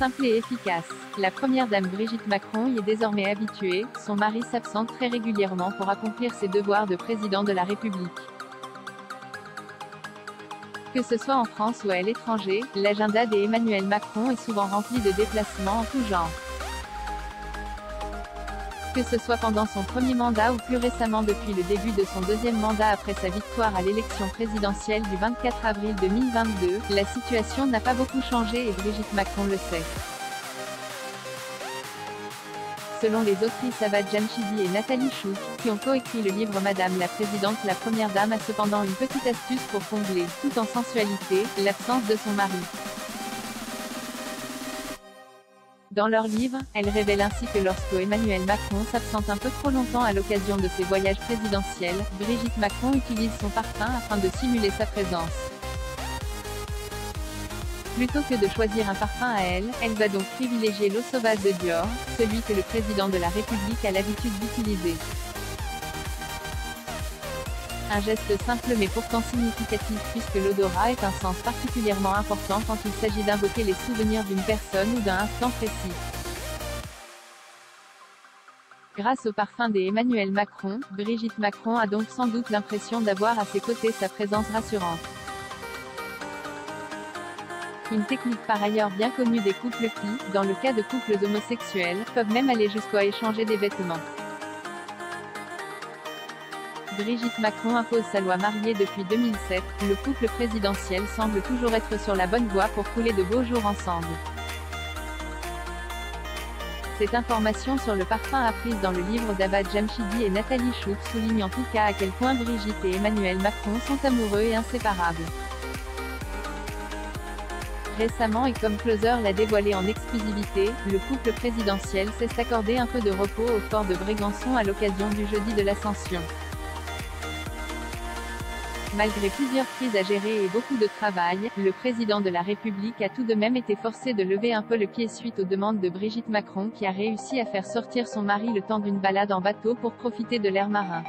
simple et efficace. La première dame Brigitte Macron y est désormais habituée, son mari s'absente très régulièrement pour accomplir ses devoirs de président de la République. Que ce soit en France ou à l'étranger, l'agenda d'Emmanuel Macron est souvent rempli de déplacements en tout genre. Que ce soit pendant son premier mandat ou plus récemment depuis le début de son deuxième mandat après sa victoire à l'élection présidentielle du 24 avril 2022, la situation n'a pas beaucoup changé et Brigitte Macron le sait. Selon les autrices Ava Jamshidi et Nathalie Chouk, qui ont coécrit le livre Madame la Présidente, la première dame a cependant une petite astuce pour combler, tout en sensualité, l'absence de son mari. Dans leur livre, elle révèle ainsi que lorsque Emmanuel Macron s'absente un peu trop longtemps à l'occasion de ses voyages présidentiels, Brigitte Macron utilise son parfum afin de simuler sa présence. Plutôt que de choisir un parfum à elle, elle va donc privilégier l'eau sauvage de Dior, celui que le président de la République a l'habitude d'utiliser. Un geste simple mais pourtant significatif puisque l'odorat est un sens particulièrement important quand il s'agit d'invoquer les souvenirs d'une personne ou d'un instant précis. Grâce au parfum d'Emmanuel Macron, Brigitte Macron a donc sans doute l'impression d'avoir à ses côtés sa présence rassurante. Une technique par ailleurs bien connue des couples qui, dans le cas de couples homosexuels, peuvent même aller jusqu'à échanger des vêtements. Brigitte Macron impose sa loi mariée depuis 2007, le couple présidentiel semble toujours être sur la bonne voie pour couler de beaux jours ensemble. Cette information sur le parfum apprise dans le livre d'Ava Jamshidi et Nathalie Chouk souligne en tout cas à quel point Brigitte et Emmanuel Macron sont amoureux et inséparables. Récemment et comme Closer l'a dévoilé en exclusivité, le couple présidentiel sait s'accorder un peu de repos au fort de Brégançon à l'occasion du jeudi de l'Ascension. Malgré plusieurs crises à gérer et beaucoup de travail, le président de la République a tout de même été forcé de lever un peu le pied suite aux demandes de Brigitte Macron qui a réussi à faire sortir son mari le temps d'une balade en bateau pour profiter de l'air marin.